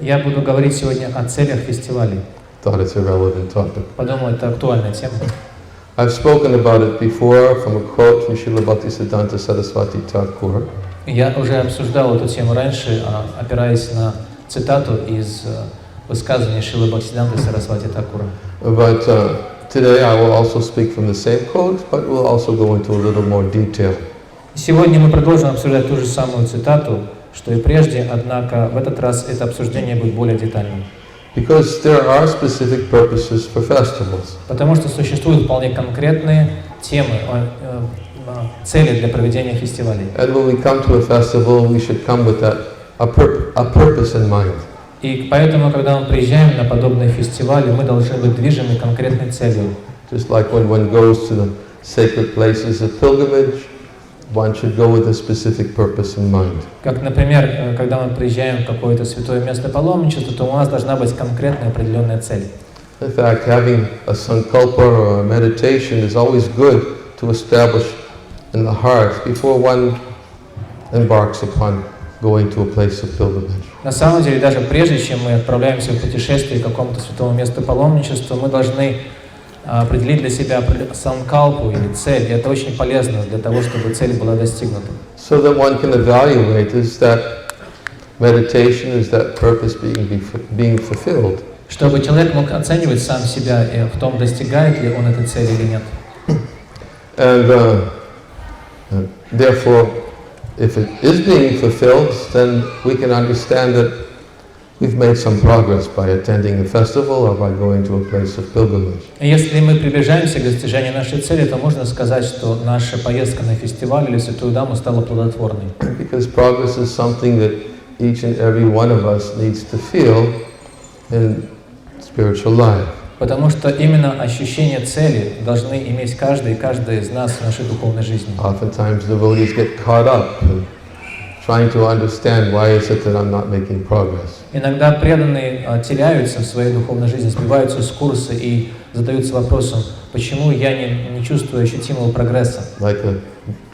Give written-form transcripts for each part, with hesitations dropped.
Я буду говорить сегодня о целях фестивалей. Thought it's a relevant topic. Подумал, это актуальная тема. I've spoken about it before from a quote from Srila Bhaktivеданты Свами Прабхупады. Я уже обсуждал эту тему раньше, опираясь на цитату из высказывания Шрилы Бхактиведанты Свами Прабхупады. But today I will also speak from the same quote, but we'll also go into a little more detail. Сегодня мы продолжим обсуждать ту же самую цитату, что и прежде, однако в этот раз это обсуждение будет более детальным. Because there are specific purposes for festivals. Потому что существуют вполне конкретные темы, цели для проведения фестивалей. And when we come to a festival, we should come with a purpose in mind. И поэтому, когда мы приезжаем на подобные фестивали, мы должны быть движимы конкретной целью. Just like when one goes to the sacred places of pilgrimage, one should go with a specific purpose in mind. Как, например, когда мы приезжаем в какое-то святое место паломничества, то у нас должна быть конкретная определенная цель. In fact, having a sankalpa or a meditation is always good to establish in the heart before one embarks upon going to a place of pilgrimage. На самом деле, даже прежде чем мы отправляемся в путешествие к какому-то святому месту паломничества, мы должны определить для себя санкалпу или цель. И это очень полезно для того, чтобы цель была достигнута. So that one can evaluate is that meditation, is that purpose being fulfilled. Чтобы человек мог оценивать сам себя в том, достигает ли он этой цели или нет. And therefore, if it is being fulfilled, then we can understand that we've made some progress by attending a festival or by going to a place of pilgrimage. Если мы приближаемся к достижению нашей цели, то можно сказать, что наша поездка на фестиваль или Святую Даму стала плодотворной. Because progress is something that each and every one of us needs to feel in spiritual life. Потому что именно ощущение цели должны иметь каждый из нас в нашей духовной жизни. Oftentimes devotees get caught up in trying to understand why is it that I'm not making progress. Иногда преданные теряются в своей духовной жизни, сбиваются с курса и задаются вопросом, почему я не чувствую ощутимого прогресса. Like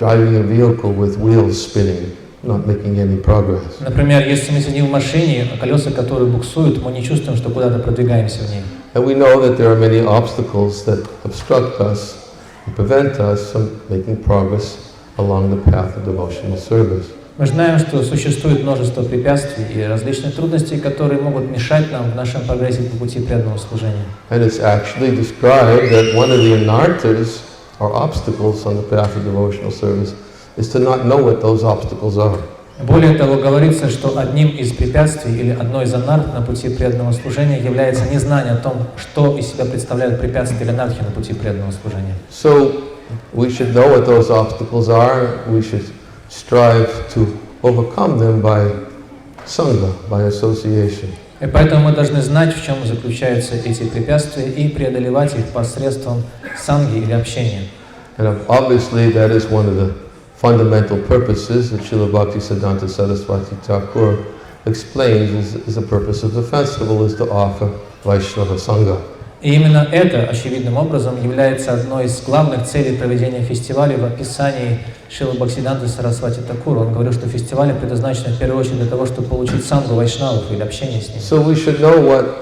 driving a vehicle with wheels spinning, not making any progress. Например, если мы сидим в машине, колеса которые буксуют, мы не чувствуем, что куда-то продвигаемся в ней. And we know that there are many obstacles that obstruct us and prevent us from making progress along the path of devotional service. Мы знаем, что существует множество препятствий и различных трудностей, которые могут мешать нам в нашем прогрессе по пути преданного служения. And it's actually described that one of the anarthas, or obstacles on the path of devotional service, is to not know what those obstacles are. Более того, говорится, что одним из препятствий или одной из анарх на пути преданного служения является незнание о том, что из себя представляют препятствия или анархи на пути преданного служения. So we should know what those obstacles are. We should strive to overcome them by sangha, by association. И поэтому мы должны знать, в чем заключаются эти препятствия, и преодолевать их посредством санги или общения. And obviously that is one of the fundamental purposes that Srila Bhaktivinoda Saraswati Thakur explains is the purpose of the festival is to offer Vaishnava Sangha. И именно это, очевидным образом, является одной из главных целей проведения фестиваля в описании Шрилы Бхактивиданты Сарасвати Тхакура. Он говорил, что фестивали предназначены в первую очередь для того, чтобы получить сангу вайшнавов или общение с ними. So we should know what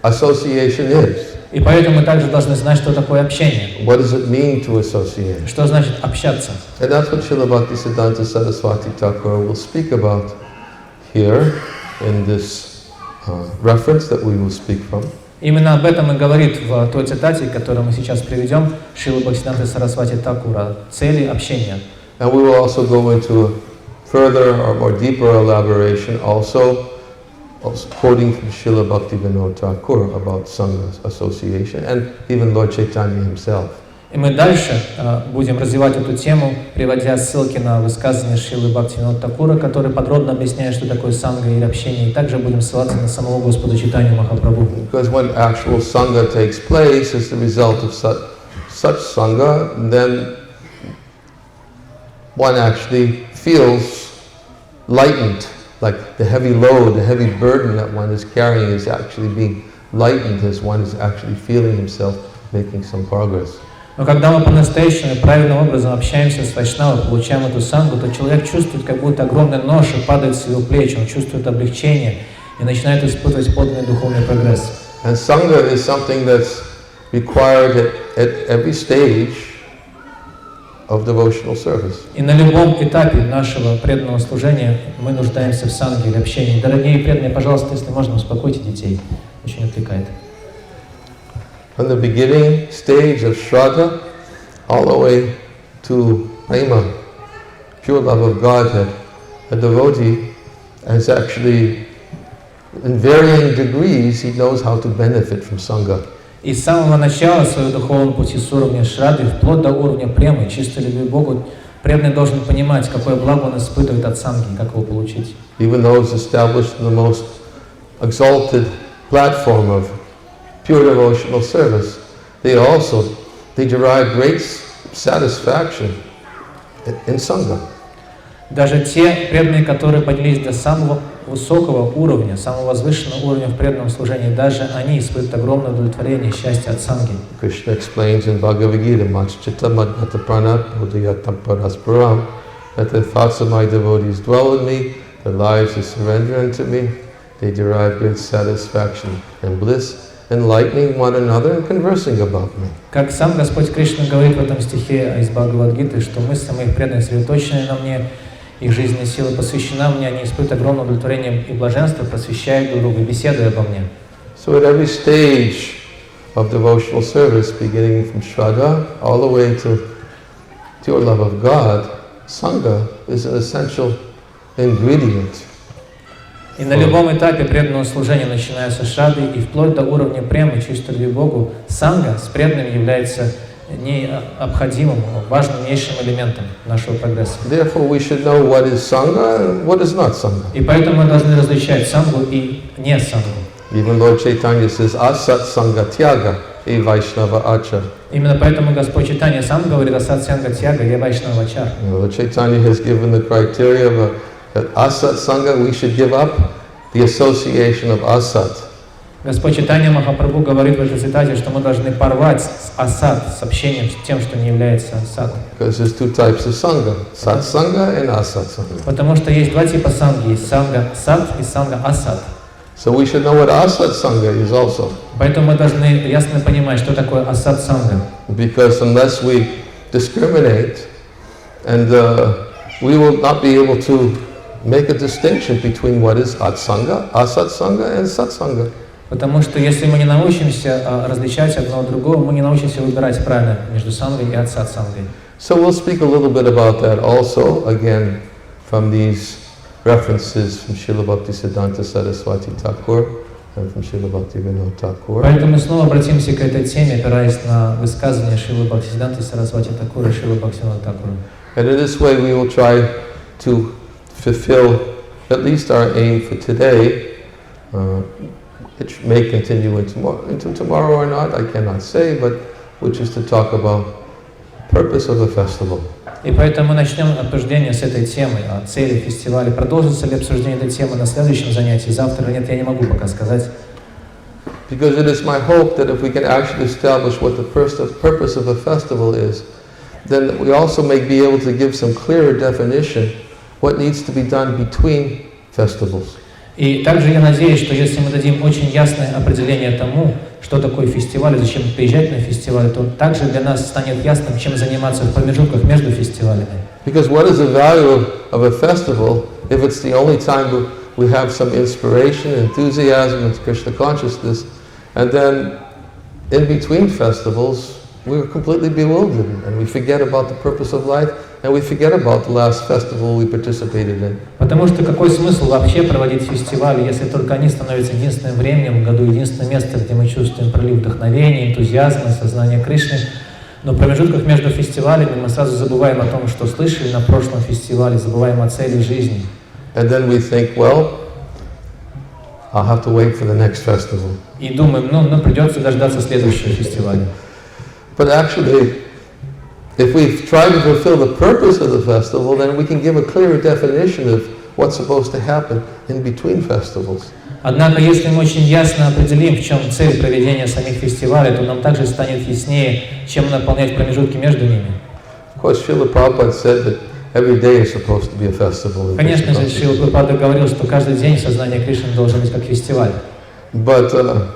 association is. И поэтому мы также должны знать, что такое общение. What does it mean to associate? Что значит общаться? And that's what Srila Bhaktivinoda Saraswati Thakur will speak about here in this reference that we will speak from. Именно об этом и говорит в той цитате, которую мы сейчас приведем, Шрила Бхактивиданты Сарасвати Тхакура, цели общения. And we will also go into a further or more deeper elaboration also quoting from Srila Bhaktivinoda Thakur about Sangha association and even Lord Chaitanya himself. И мы дальше будем развивать эту тему, приводя ссылки на высказывания Шрилы Бхактивинода Тхакура, который подробно объясняет, что такое санга или общение, и также будем ссылаться на самого Господа Чайтанью Махапрабху. Because when actual sangha takes place as the result of such sangha, then one actually feels lightened, like the heavy load, the heavy burden that one is carrying is actually being lightened as one is actually feeling himself making some progress. Но когда мы по-настоящему правильным образом общаемся с вайшнавой, получаем эту сангу, то человек чувствует, как будто огромный нож падает с его плеч, он чувствует облегчение, и начинают испытывать подлинный духовный прогресс. And Sangha is something that's required at every stage of devotional service. И на любом этапе нашего преданного служения мы нуждаемся в санге или общении. Дорогие преданные, пожалуйста, если можно, успокойте детей. Очень отвлекает. From the beginning stage of Shraddha all the way to Prema, pure love of Godhead, a devotee is actually, in varying degrees, he knows how to benefit from Sangha. И с самого начала своего духовного пути с уровня Шрады вплоть до уровня премы, чистой любви к Богу, преданный должен понимать, какое благо он испытывает от санги, как его получить. Even those established in the most exalted platform of pure devotional service, they derive great satisfaction in Sangha. Даже те преданные, которые поднялись до самого высокого уровня, самого возвышенного уровня в преданном служении, даже они испытывают огромное удовлетворение, счастье от санги. Krishna explains in Bhagavad-Gita, Machchita Madhata Pranat Bodhiyatam Parasparam, that the thoughts of my devotees dwell in me, their lives are surrendered unto me, they derive great satisfaction and bliss, enlightening one another and conversing about me. Как сам Господь Кришна говорит в этом стихе из Бхагавад-Гиты, что мысли моих преданных сосредоточены на мне, их жизненная сила посвящена мне, они испытывают огромное удовлетворение и блаженство, просвещают друг друга, беседуя обо мне. So at every stage of devotional service, beginning from Shraddha all the way to pure love of God, Sangha is an essential ingredient. И на любом этапе преданного служения, начиная со Шрады и вплоть до уровня премы, чистой любви к Богу, санга с преданными является необходимым, важнейшим элементом нашего прогресса. Therefore, we should know what is Sangha and what is not Sangha. И поэтому мы должны различать сангу и не сангу. Even Lord Chaitanya says, Asat Sangha Tyaga, e Vaishnava Acha. Именно поэтому Господь Чайтанья сам говорит асат санга тяга, е вайшнава ачар. Lord Chaitanya has given the criteria of that Asat Sangha, we should give up the association of Asat. Господь Чайтанья Махапрабху говорит в этой цитате, что мы должны порвать с асад, с общением с тем, что не является асад. Because there's two types of Sangha, Sat Sangha and Asat Sangha. Потому что есть два типа санги, есть санга сад и санга асад. So we should know what Asat Sangha is also. Поэтому мы должны ясно понимать, что такое асад санга. Because unless we discriminate, and we will not be able to make a distinction between what is Asat Sangha and Sat Sangha. Потому что если мы не научимся различать одно от другого, мы не научимся выбирать правильно между сангой и асад сангой. So we'll speak a little bit about that also, again, from these references from Srila Bhaktisiddhanta Saraswati Thakur and from Srila Bhaktivinoda Thakur. Поэтому мы снова обратимся к этой теме, опираясь на высказывания Шрилы Бхактисиддханты Сарасвати Тхакура и Шрилы Бхактивинода Тхакура. And in this way we will try to fulfill at least our aim for today. It may continue into tomorrow or not, I cannot say, but which is to talk about the purpose of the festival. И поэтому мы начнем обсуждение с этой темы, о цели фестиваля. Продолжится ли обсуждение этой темы на следующем занятии? Завтра нет, я не могу пока сказать. Because it is my hope that if we can actually establish what the purpose of the festival is, then we also may be able to give some clearer definition what needs to be done between festivals. И также я надеюсь, что если мы дадим очень ясное определение тому, что такое фестиваль, зачем приезжать на фестиваль, то также для нас станет ясным, чем заниматься в промежутках между фестивалями. Because what is the value of a festival if it's the only time we have some inspiration, enthusiasm, and Krishna consciousness, and then in between festivals we're completely bewildered and we forget about the purpose of life and we forget about the last festival we participated in. Потому что какой смысл вообще проводить фестивали, если только они становятся единственным временем в году, единственным местом, где мы чувствуем прилив вдохновения, энтузиазма, сознания Кришны. Но в промежутках между фестивалями мы сразу забываем о том, что слышали на прошлом фестивале, забываем о цели жизни. And then we think, well, I'll have to wait for the next festival. И думаем, ну придется дождаться следующего фестиваля. But actually, if we try to fulfill the purpose of the festival, then we can give a clearer definition of what's supposed to happen in between festivals. Однако, если мы очень ясно определим, в чем цель проведения самих фестивалей, то нам также станет яснее, чем наполнять промежутки между ними. Of course, Srila Prabhupada said that every day is supposed to be a festival. Конечно же, Шрила Прабхупада говорил, что каждый день сознание Кришны должен быть как фестиваль. But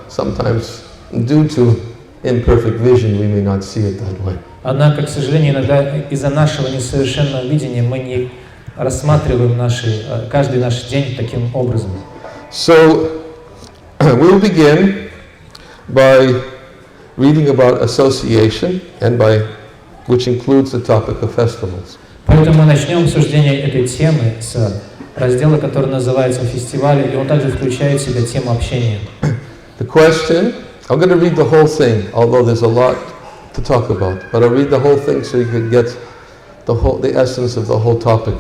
sometimes, due to imperfect vision, we may not see it that way. Однако, к сожалению, иногда из-за нашего несовершенного видения мы не рассматриваем каждый наш день таким образом. So, we'll begin by reading about association, and which includes the topic of festivals. Поэтому мы начнем обсуждение этой темы с раздела, который называется «Фестивали», и он также включает в себя тему общения. The question, I'm going to read the whole thing, although there's a lot to talk about, but I'll read the whole thing so you can get the essence of the whole topic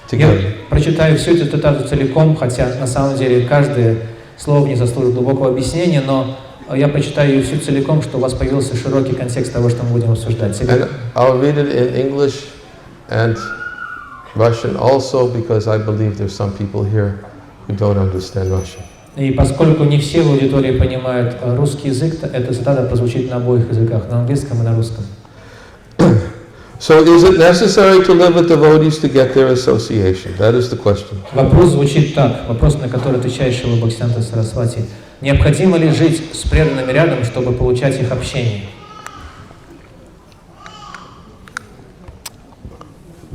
together. Я прочитаю всю эту цитату целиком, хотя на самом деле каждое слово не заслужит глубокого объяснения, но я прочитаю ее всю целиком, чтобы у вас появился широкий контекст того, что мы будем обсуждать. And I'll read it in English and Russian also, because I believe there's some people here who don't understand Russian. И поскольку не все в аудитории понимают русский язык, эта цитата прозвучит на обоих языках, на английском и на русском. So is it necessary to live with devotees to get their association? That is the question. Вопрос звучит так, вопрос, на который отвечает Шрила Бхактивиданта Сарасвати. Необходимо ли жить с преданными рядом, чтобы получать их общение?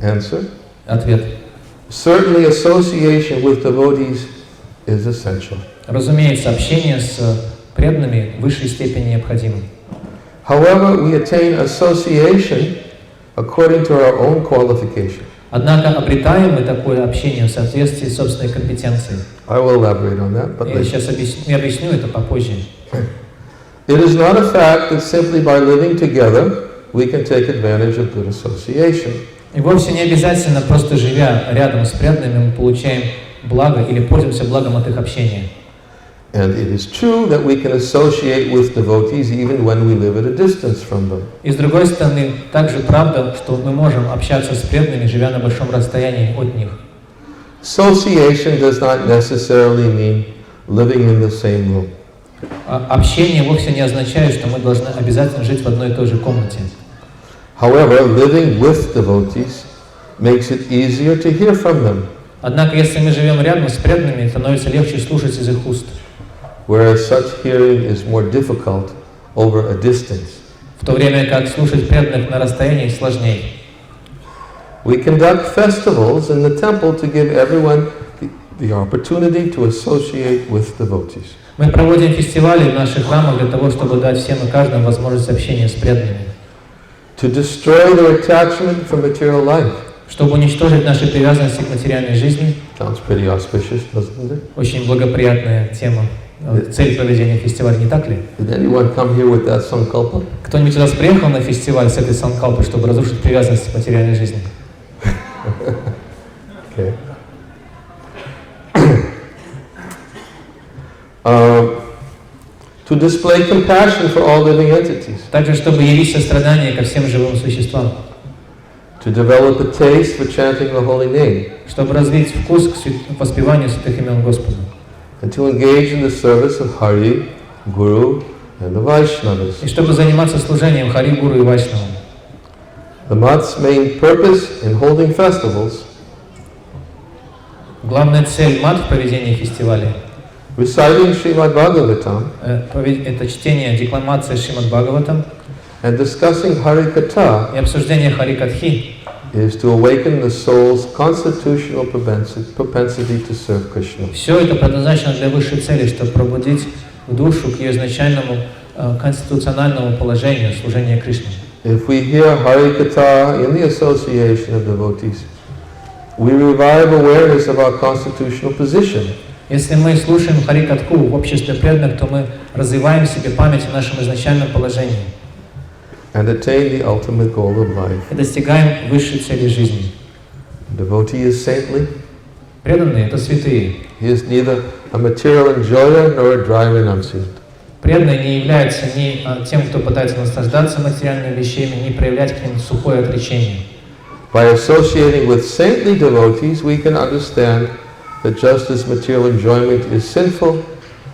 Answer? Ответ. Certainly association with devotees is essential. Разумеется, общение с преданными в высшей степени необходимо. However, we attain association according to our own qualification. Однако обретаем мы такое общение в соответствии с собственной компетенцией. I will elaborate on that, but Я сейчас объясню это попозже. It is not a fact that simply by living together we can take advantage of good association. И вовсе не обязательно, просто живя рядом с преданными, мы получаем благо или пользуемся благом от их общения. And it is true that we can associate with devotees even when we live at a distance from them. И с другой стороны, также правда, что мы можем общаться с преданными, живя на большом расстоянии от них. Association does not necessarily mean living in the same room. Общение вовсе не означает, что мы должны обязательно жить в одной и той же комнате. However, living with devotees makes it easier to hear from them. Однако, если мы живем рядом с преданными, становится легче слушать из их уст. Whereas such hearing is more difficult over a distance. В то время как слушать преданных на расстоянии сложнее. We conduct festivals in the temple to give everyone the opportunity to associate with devotees. Мы проводим фестивали в наших храмах для того, чтобы дать всем и каждому возможность общения с преданными. To destroy their attachment for material life. Чтобы уничтожить наши привязанности к материальной жизни. Sounds pretty auspicious, doesn't it? Очень благоприятная тема. Цель проведения фестиваля, не так ли? Did anyone come here with that sankalpa? Кто-нибудь у нас приехал на фестиваль с этой санкалпой, чтобы разрушить привязанности к материальной жизни? Okay. To display compassion for all living entities. Также, чтобы явить сострадание ко всем живым существам. To develop a taste for chanting the holy name. Чтобы развить вкус к воспеванию святых имен Господа. And to engage in the service of Hari, Guru, and the Vaishnavas. И чтобы заниматься служением Хари, Гуру и Вайшнавам. The Mat's main purpose in holding festivals. Главная цель мат в проведении фестиваля. Reciting Srimad Bhagavatam. Это чтение, декламация Шримад Бхагаватам. And discussing Harikatha. И обсуждение Харикатхи. Is to awaken the soul's constitutional propensity to serve Krishna. Все это предназначено для высшей цели, чтобы пробудить душу к ее изначальному конституциональному положению служения Кришне. If we hear Harikatha in the association of devotees, we revive awareness of our constitutional position. Если мы слушаем Харикатху в обществе преданных, то мы развиваем в себе память о нашем изначальном положении. And attain the ultimate goal of life. И достигаем высшей цели жизни. Devotee is saintly. Преданные — это святые. He is neither a material enjoyer nor a dry renunciant. Преданные не являются ни тем, кто пытается наслаждаться материальными вещами, ни проявлять к ним сухое отречение. By associating with saintly devotees, we can understand that just as material enjoyment is sinful,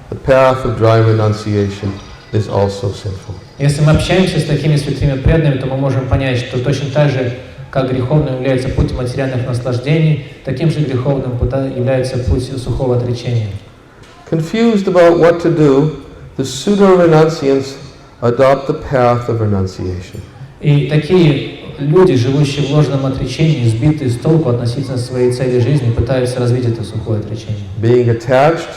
the path of dry renunciation is also sinful. Если мы общаемся с такими святыми преданными, то мы можем понять, что точно так же, как греховным является путь материальных наслаждений, таким же греховным является путь сухого отречения. Confused about what to do, the pseudo-renunciants adopt the path of renunciation. И такие люди, живущие в ложном отречении, сбитые с толку относительно своей цели жизни, пытаются развить это сухое отречение. Being attached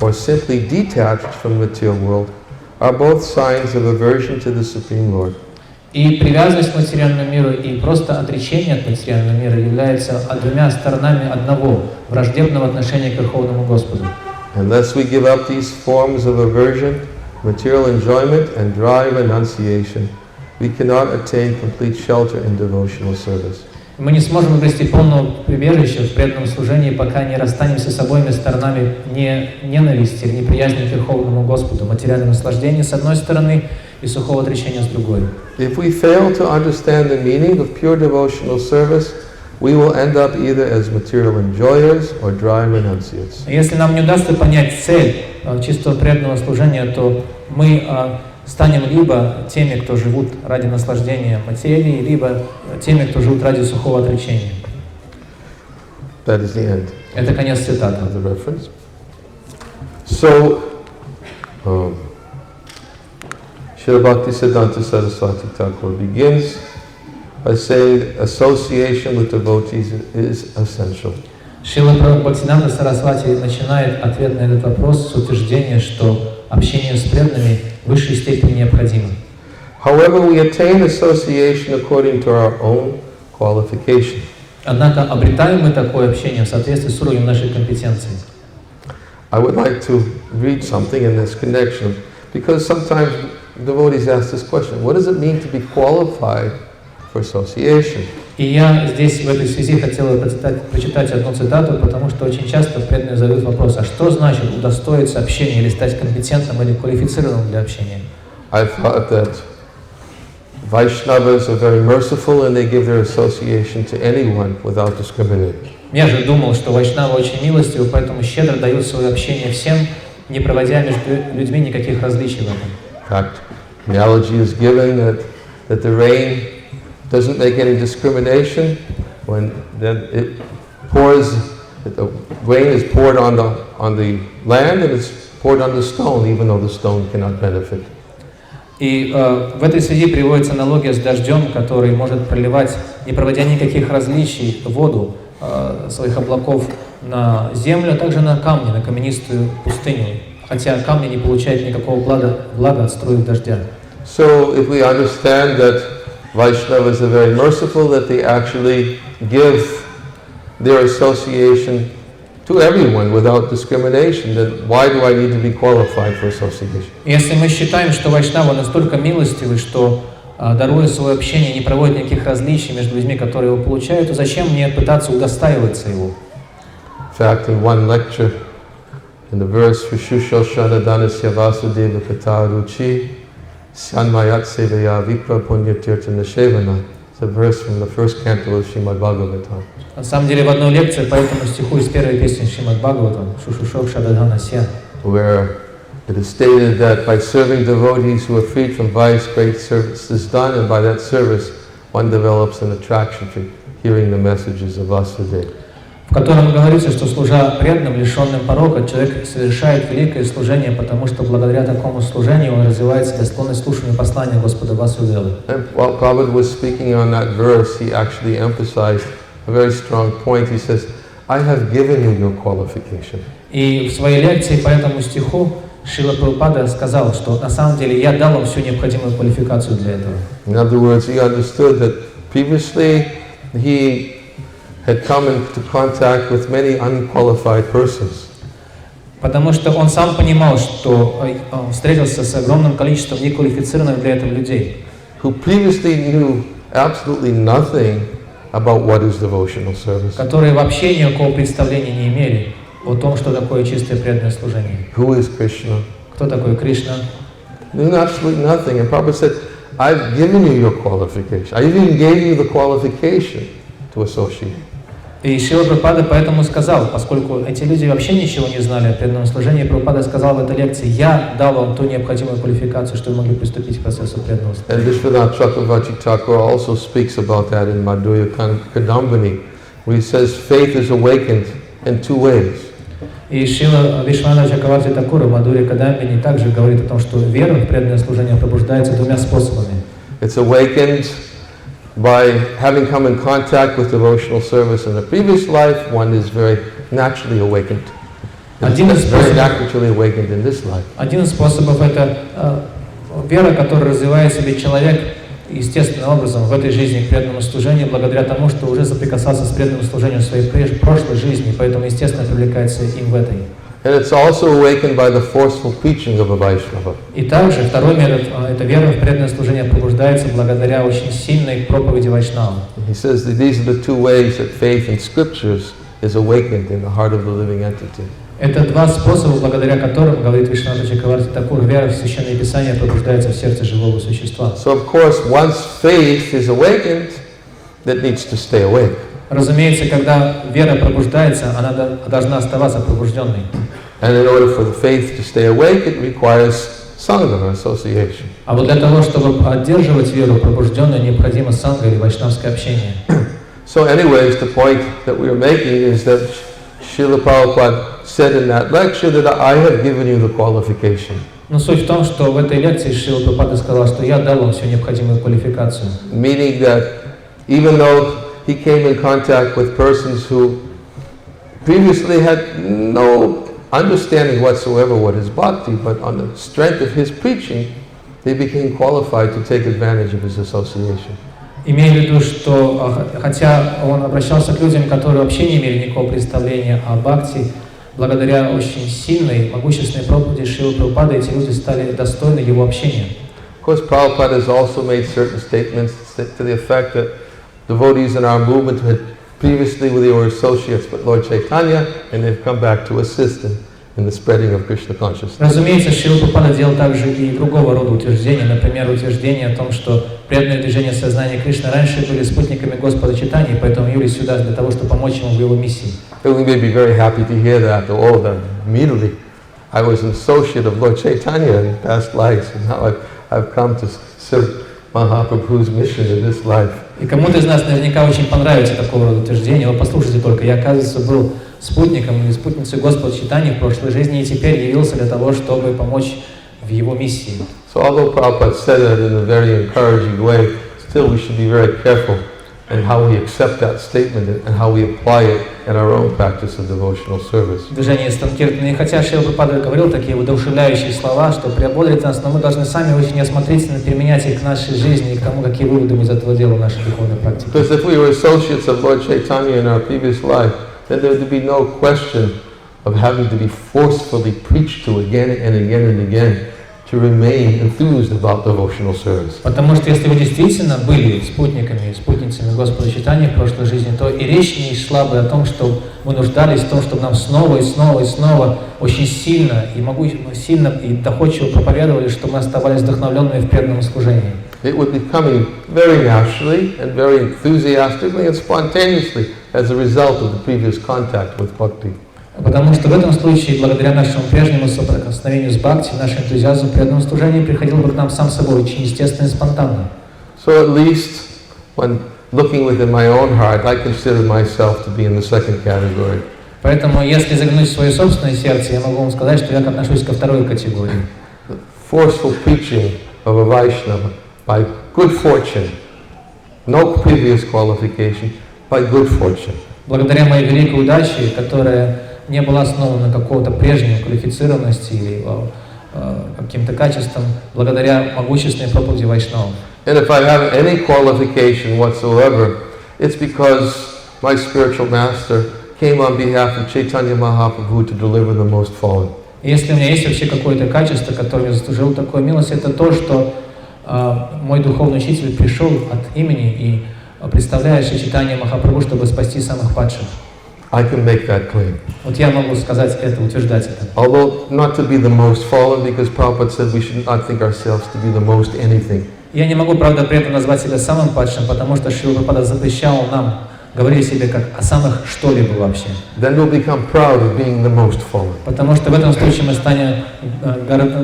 or simply detached from the material world are both signs of aversion to the Supreme Lord. И привязанность к материальному миру и просто отречение от материального мира являются двумя сторонами одного враждебного отношения к Верховному Господу. Unless we give up these forms of aversion, material enjoyment and dry renunciation, we cannot attain complete shelter in devotional service. Мы не сможем обрести полного прибежища в преданном служении, пока не расстанемся с обоими сторонами ненависти или неприязни к Верховному Господу, материального наслаждения с одной стороны и сухого отречения с другой. If we fail to understand the meaning of pure devotional service, we will end up either as material enjoyers or dry renunciates. Если нам не удастся понять цель чистого преданного служения, то мы станем либо теми, кто живут ради наслаждения материи, либо теми, кто живут ради сухого отречения. That is the end. Это конец цитаты. The reference. So, Srila Bhaktisiddhanta Saraswati Thakur begins by saying association with devotees is essential. Шрила Бхактиведанты Сарасвати начинает ответ на этот вопрос с утверждения, что общение с преданными в высшей степени необходимо. However, we attain association according to our own qualification. Однако обретаем мы такое общение в соответствии с уровнем нашей компетенции. I would like to read something in this connection because sometimes devotees ask this question: what does it mean to be qualified for association? И я здесь в этой связи хотел бы прочитать одну цитату, потому что очень часто преданные задают вопрос: а что значит удостоиться общения или стать компетентным или квалифицированным для общения? I thought that Vaishnavas are very merciful and they give their association to anyone without discriminating. Я же думал, что вайшнавы очень милостивы, поэтому щедро дают свое общение всем, не проводя между людьми никаких различий в этом. In fact, analogy is given that the rain doesn't make any discrimination when then it pours. The rain is poured on the land and it's poured on the stone, even though the stone cannot benefit. И в этой связи приводится аналогия с дождем, который может проливать, не проводя никаких различий, воду своих облаков на землю, а также на камни, на каменистую пустыню, хотя камни не получают никакого блага от струек дождя. So if we understand that Vaishnavas are very merciful, that they actually give their association to everyone without discrimination, then why do I need to be qualified for association? Если мы считаем, что вайшнавы настолько милостивы, что даруя свое общение, не проводят никаких различий между людьми, которые его получают, то зачем мне пытаться удостаиваться его? In fact, in one lecture, in the verse Vishushal Shanadanasya Vasudeva Kataruchi Sanmayat Sevaya Vipra Punyatirtha Nashevana. It's a verse from the first canto of Srimad Bhagavatam. На самом деле в одной лекции по этому стиху из первой песни Шримад Бхагаватам Шушушов Шададханасья, where it is stated that by serving devotees who are freed from vice, great service is done, and by that service one develops an attraction to hearing the messages of Vasudeva. в котором говорится, что служа преданным, лишенным порока, человек совершает великое служение, потому что благодаря такому служению он развивается для склонности слушанию послания Господа Васудевы. And while Prabhupada was speaking on that verse, he actually emphasized a very strong point. He says, I have given you your qualification. И в своей лекции по этому стиху Шрила Прабхупада сказал, что на самом деле я дал вам всю необходимую квалификацию для этого. In other words, he understood that previously he had come into contact with many unqualified persons. Потому что он сам понимал, что встретился с огромным количеством неквалифицированных для этого людей, Who previously knew absolutely nothing about what is devotional service. которые вообще никакого представления не имели о том, что такое чистое преданное служение. Who is Krishna? Кто такой Кришна? Knew absolutely nothing. And Prabhupada said, I've given you your qualification. I even gave you the qualification to associate. И Шрила Прабхупада поэтому сказал, поскольку эти люди вообще ничего не знали о преданном служении, Прабхупада сказал в этой лекции: «Я дал вам ту необходимую квалификацию, чтобы вы могли приступить к процессу преданного служения». And Vishwanath Chakravarti Thakur also speaks about that in Madhurya Kadambini, where he says faith is awakened in two ways. И Шрила Вишванатха Чакраварти Такур в Мадхурья Кадамбини также говорит о том, что вера в преданное служение пробуждается двумя способами. It's awakened by having come in contact with devotional service in the previous life. One is very naturally awakened. Very naturally awakened in this life. Один из способов — это вера, которую развивает в себе человек естественным образом в этой жизни к преданному служению, благодаря тому, что уже соприкасался с преданным служением в своей прошлой жизни, поэтому естественно привлекается им в этой. And it's also awakened by the forceful preaching of a Vaishnava. И также второй метод — это вера в преданное служение пробуждается благодаря очень сильной проповеди вайшнава. He says that these are the two ways that faith in scriptures is awakened in the heart of the living entity. Это два способа, благодаря которым, говорит Вишванатха Чакраварти Такур, вера в Священное Писание пробуждается в сердце живого существа. So of course, once faith is awakened, that needs to stay awake. Разумеется, когда вера пробуждается, она должна оставаться пробужденной. And in order for the faith to stay awake, it requires sangha, association. А вот для того, чтобы поддерживать веру пробужденную, необходимо санга или вайшнавское общение. So anyways, the point that we are making is that Srila Prabhupada said in that lecture that I have given you the qualification. Но суть в том, что в этой лекции Шрила Прабхупада сказал, что я дал вам всю необходимую квалификацию. Meaning that even though he came in contact with persons who previously had no understanding whatsoever what is bhakti, but on the strength of his preaching, they became qualified to take advantage of his association. Имея в виду, что хотя он обращался к людям, которые вообще не имели никакого представления о бхакти, благодаря очень сильной, могущественной проповеди Шрилы Прабхупады, эти люди стали достойны его общения. Of course, Prabhupada has also made certain statements to the effect that devotees in our movement had previously they were associates with Lord Chaitanya, and they've come back to assist in the spreading of Krishna consciousness. Разумеется, Шрила Прабхупада делал также и другого рода утверждения, например, утверждение о том, что преданные движения сознания Кришны раньше были спутниками Господа Чайтаньи, поэтому явились сюда для того, чтобы помочь ему в его миссии. We may be very happy to hear that. Oh, that immediately I was an associate of Lord Chaitanya in past lives, and now I've come to serve Mahaprabhu's mission in this life. И кому-то из нас наверняка очень понравится такого рода утверждение. Вот послушайте только, я, оказывается, был спутником или спутницей Господа Чайтаньи в прошлой жизни и теперь явился для того, чтобы помочь в его миссии. So although Prabhupada said that in a very encouraging way, still we should be very careful in how we accept that statement and how we apply it in our own practice of devotional service. Движение Станкиртана. И хотя Шрила Прабхупада говорил такие воодушевляющие слова, что приободрит нас, но мы должны сами очень осмотрительно применять их к нашей жизни и к тому, какие выводы мы из этого делаем в нашей духовной практике. Because if we were associates of Lord Chaitanya in our previous life, then there would be no question of having to be forcefully preached to again and again and again to remain enthused about devotional service. Потому что если вы действительно были спутниками и спутницами Господа Чайтаньи в прошлой жизни, то и речь не шла бы о том, что мы нуждались в том, чтобы нам снова и снова и снова очень сильно и доходчиво проповедовали, что мы оставались вдохновленными в преданном служении. It would be coming very naturally and very enthusiastically and spontaneously as a result of the previous contact with bhakti. Потому что в этом случае, благодаря нашему прежнему соприкосновению с бхакти, наш энтузиазм в преданном служении приходил бы к нам сам собой, очень естественно и спонтанно. So at least when looking within my own heart, I consider myself to be in the second category. Поэтому, если заглянуть в свое собственное сердце, я могу вам сказать, что я отношусь ко второй категории. The forceful preaching of a Vaishnava by good fortune, no previous qualification, by good fortune. Благодаря моей великой удаче, которая не была основана на какого-то прежней квалифицированности или каким-то качествам, благодаря могущественной проповеди вайшнавов. And if I have any qualification whatsoever, it's because my spiritual master came on behalf of Chaitanya Mahaprabhu to deliver the most fallen. Если у меня есть вообще какое-то качество, которое заслужило такую милость, это то, что мой духовный учитель пришел от имени и представляя Чайтанья Махапрабху, чтобы спасти самых падших. I can make that claim. Вот я могу сказать это, утверждать это. Although not to be the most fallen, because Prabhupada said we should not think ourselves to be the most anything. Я не могу, правда, при этом назвать себя самым падшим, потому что Шрила Прабхупада запрещал нам говорили себе как о самых что-либо вообще. then we'll become proud of being the most fallen. Потому что в этом случае мы станем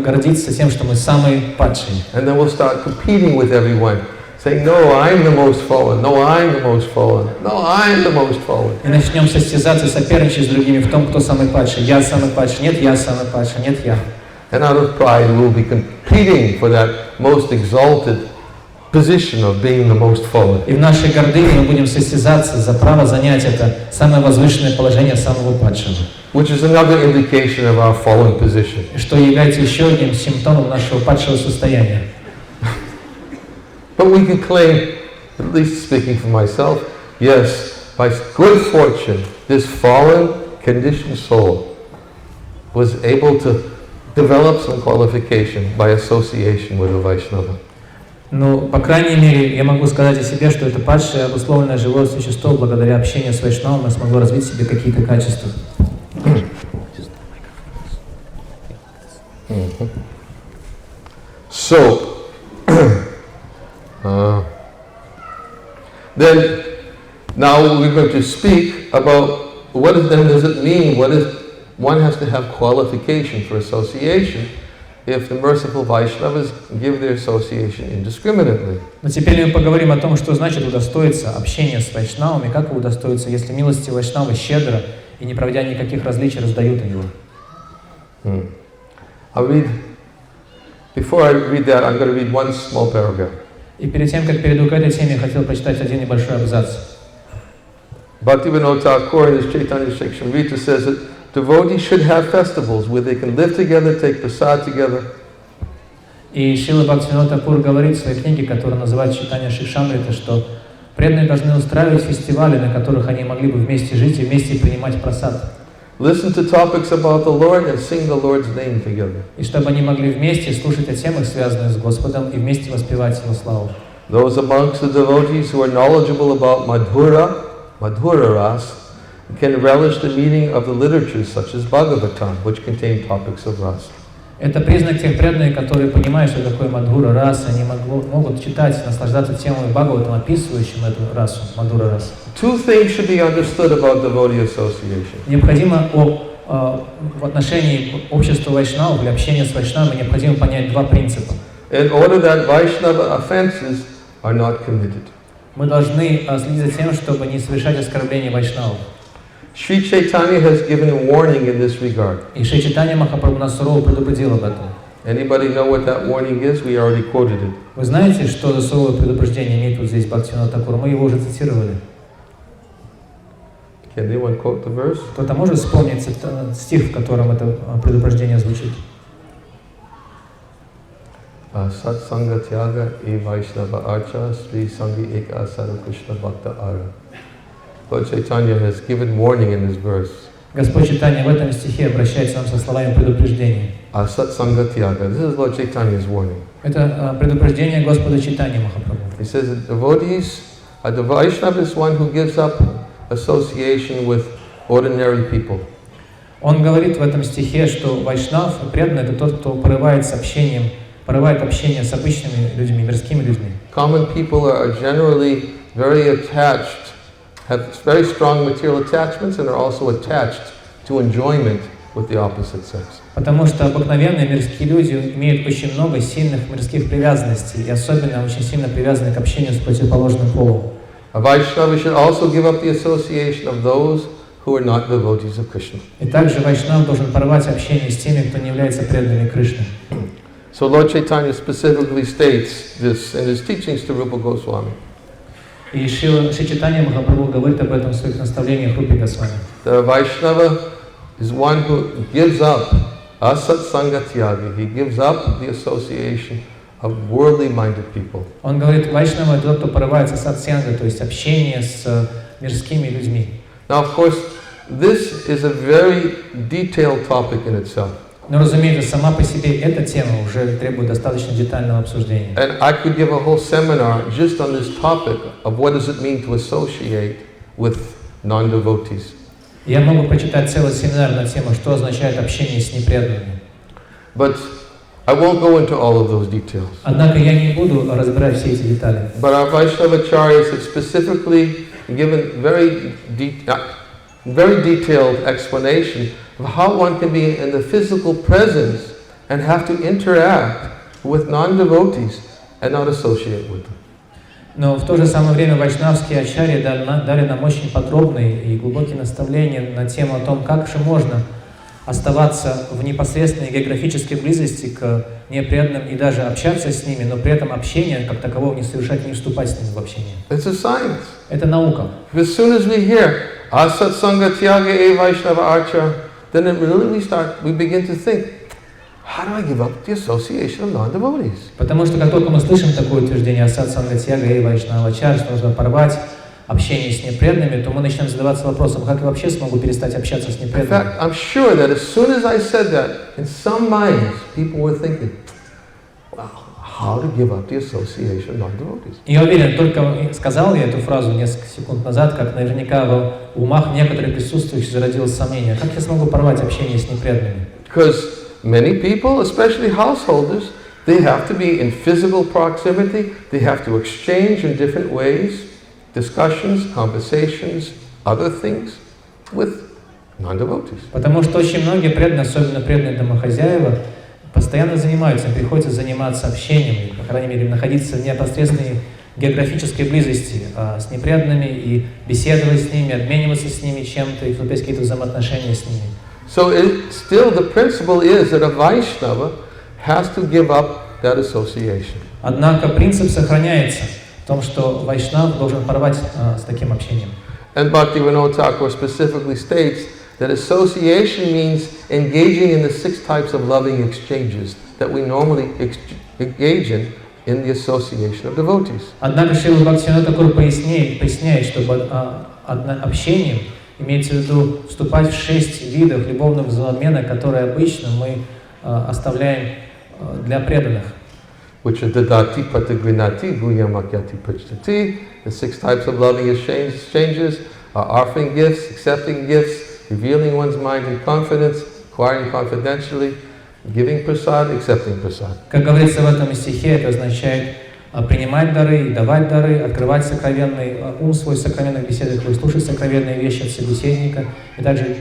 гордиться тем, что мы самые падшие. And then we'll start competing with everyone, saying, no, I'm the most fallen, no, I'm the most fallen, no, I'm the most fallen. И начнем состязаться, соперничать с другими в том, кто самый падший. Я самый падший, нет, я самый падший, нет, я. And out of pride, we'll be competing for that most exalted position of being the most fallen. И в нашей гордыне мы будем состязаться за право занять это самое возвышенное положение самого падшего. Which is another indication of our fallen position. Что является еще одним симптомом нашего падшего состояния. But we can claim, at least speaking for myself, yes, by good fortune, this fallen, conditioned soul was able to develop some qualification by association with a Vaishnava. Ну, по крайней мере, я могу сказать о себе, что это падшее, обусловленное живое существо, благодаря общению с Вайшнавом, смогло развить в себе какие-то качества. So, then, now we're going to speak about what does it mean, one has to have qualification for association if the merciful Vaishnavas give their association indiscriminately. Но теперь мы поговорим о том, что значит удостоиться общения с Вайшнавами, как его удостоиться, если милости Вайшнавы щедро и не проводя никаких различий раздают им его. Before I read that, I'm going to read one small paragraph. И перед тем, как перейду к этой теме, я хотел прочитать один небольшой абзац. Bhaktivinoda Thakur in his Chaitanya Charitamrita says that devotees should have festivals where they can live together, take prasad together. И Шрила Бхактивинода Тхакур говорит в своей книге, которая называется «Читание Шикшамрита», что преданные должны устраивать фестивали, на которых они могли бы вместе жить и вместе принимать прасад. Listen to topics about the Lord and sing the Lord's name together. И чтобы они могли вместе слушать о темах, связанных с Господом, и вместе воспевать Его славу. Those amongst the devotees who are knowledgeable about Madhura Ras, can relish the meaning of the literatures such as Bhagavatam, which contain topics of Ras. Это признак тех преданных, которые понимают, что такое Мадхура раса, они могут читать, наслаждаться темой Бхагаватам, описывающим эту расу, Мадхура рас. Two things should be understood about devotee association. Необходимо в отношении общества вайшнавов или общения с вайшнавами необходимо понять два принципа. In order that Vaishnava offenses are not committed. Мы должны следить за тем, чтобы не совершать оскорбления вайшнавов. Sri Chaitanya has given a warning in this regard. И Шри Чайтанья Махапрабху нас сурово предупредил об этом. Anybody know what that warning is? We already quoted it. Вы знаете, что за суровое предупреждение имеет вот здесь Бхактивинода Тхакур? Мы его уже цитировали. Can anyone quote the verse? Кто-то может вспомнить стих, в котором это предупреждение звучит? Satsanga Tyaga e Vaishnava Archa Sri Sangi Eka Sadhu Krishna Bhakta Ara. Lord Chaitanya has given warning in this verse. Господь Чайтанья в этом стихе обращается нам со словами предупреждения. Satsanga Tyaga. This is Lord Chaitanya's warning. Это предупреждение Господа Чайтаньи Махапрабху. He says that devotees, the Vaishnava is one who gives up association with ordinary people. Он говорит в этом стихе, что вайшнав, преданный, это тот, кто порывает общение с обычными людьми, мирскими людьми. Common people are generally very attached, have very strong material attachments, and are also attached to enjoyment with the opposite sex. Потому что обыкновенные мирские люди имеют очень много сильных мирских привязанностей, и особенно очень сильно привязаны к общению с противоположным полом. A Vaishnava should also give up the association of those who are not devotees of Krishna. И также вайшнав должен порвать общение с теми, кто не является преданными Кришны. So Lord Chaitanya specifically states this in his teachings to Rupa Goswami. И Шри Чайтанья Махапрабху говорит об этом в своих наставлениях Рупе Госвами. The Vaishnava is one who gives up asatsanga tyagi. He gives up the association of worldly-minded people. Он говорит, вайшнава это тот, кто порывается сатсанга, то есть общение с мирскими людьми. Now, of course, this is a very detailed topic in itself. Но, разумеется, сама по себе эта тема уже требует достаточно детального обсуждения. And I could give a whole seminar just on this topic of what does it mean to associate with non-devotees. Я могу прочитать целый семинар на тему, что означает общение с непреданными. But I won't go into all of those details. Однако я не буду разбирать все эти детали. But our Vaishnavacharyas have specifically given very detailed explanation of how one can be in the physical presence and have to interact with non-devotees and not associate with them. Но в то же самое время вайшнавские ачарьи дали нам очень подробные и глубокие наставления на тему о том, как же можно оставаться в непосредственной географической близости к непреданным и даже общаться с ними, но при этом общение как такового не совершать, не вступать с ними в общение. It's a science. Это наука. As soon as we hear asat sangha tyaga e vaishnava archa, then we begin to think, how do I give up the association of non-devotees? Потому что как только мы слышим такое утверждение асат санга тьяга и вайшнава ачарья, что нужно порвать общение с непреданными, то мы начнем задаваться вопросом, как я вообще смогу перестать общаться с непреданными. In fact, I'm sure that as soon as I said that, in some minds, people were thinking, well, how to give up the association of non-devotees? Я уверен, только сказал я эту фразу несколько секунд назад, как наверняка в умах некоторых присутствующих зародилось сомнение, как я смогу порвать общение с непреданными? Because many people, especially householders, they have to be in physical proximity, they have to exchange in different ways, discussions, conversations, other things with non-devotees. Потому что очень многие преданные, особенно преданные домохозяева, постоянно занимаются, им приходится заниматься общением, по крайней мере, находиться в непосредственной географической близости с непреданными и беседовать с ними, обмениваться с ними чем-то и вступать в какие-то взаимоотношения с ними. So still the principle is that a Vaishnava has to give up that association. Однако принцип сохраняется в том, что вайшнав должен порвать с таким общением. And Bhaktivinoda Thakur specifically states that association means engaging in the 6 types of loving exchanges that we normally engage in the association of devotees. Однако Шрила Бхактивинода Тхакур поясняет, что общением имеется в виду вступать в 6 видов любовного взаимообмена, которые обычно мы оставляем для преданных. Which are dadati patagrinati guyamakyati prachati. The 6 types of loving exchanges are offering gifts, accepting gifts, revealing one's mind in confidence, acquiring confidentially, giving prasad, accepting prasad. Как говорится в этом стихе, это означает принимать дары, давать дары, открывать сокровенный ум свой в сокровенных беседах, выслушать сокровенные вещи от собеседника, и также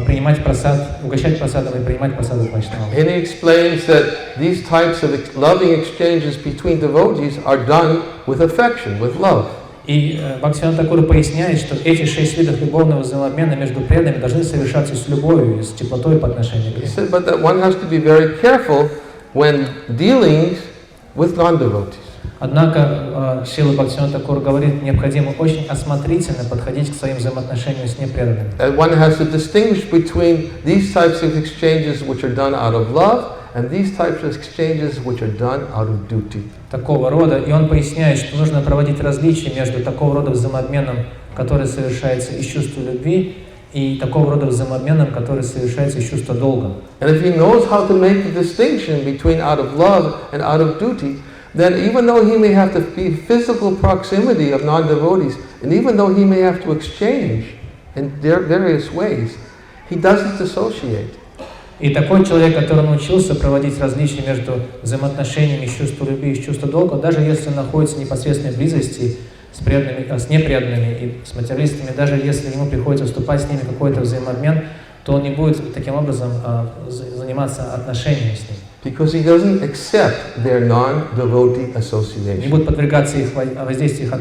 принимать прасад, угощать прасадом и принимать прасад от вайшнава. And he explains that these types of loving exchanges between devotees are done with affection, with love. И Бхактивинода Тхакур поясняет, что эти 6 видов любовного взаимообмена между преданными должны совершаться с любовью, с теплотой по отношению к ним. He said, but that one has to be very careful when dealing with non-devotees. Однако Шрила Бхактивинода Тхакур говорит, необходимо очень осмотрительно подходить к своим взаимоотношениям с непреданными. And one has to distinguish between these types of exchanges which are done out of love and these types of exchanges which are done out of duty. Такого рода, и он поясняет, что нужно проводить различия между такого рода взаимообменом, который совершается из чувства любви, и такого рода взаимообменом, который совершается из чувства долга. And if he knows how to make the distinction between out of love and out of duty, then even though he may have to be physical proximity of non-devotees, and even though he may have to exchange in various ways, he doesn't dissociate. И такой человек, который научился проводить различия между взаимоотношениями из чувства любви и из чувства долга, даже если он находится в непосредственной близости с непреданными и с материалистами, даже если ему приходится вступать с ними в какой-то взаимообмен, то он не будет таким образом заниматься отношениями с ними. Because he doesn't accept their non-devotee association. Не будет подвергаться их воздействию их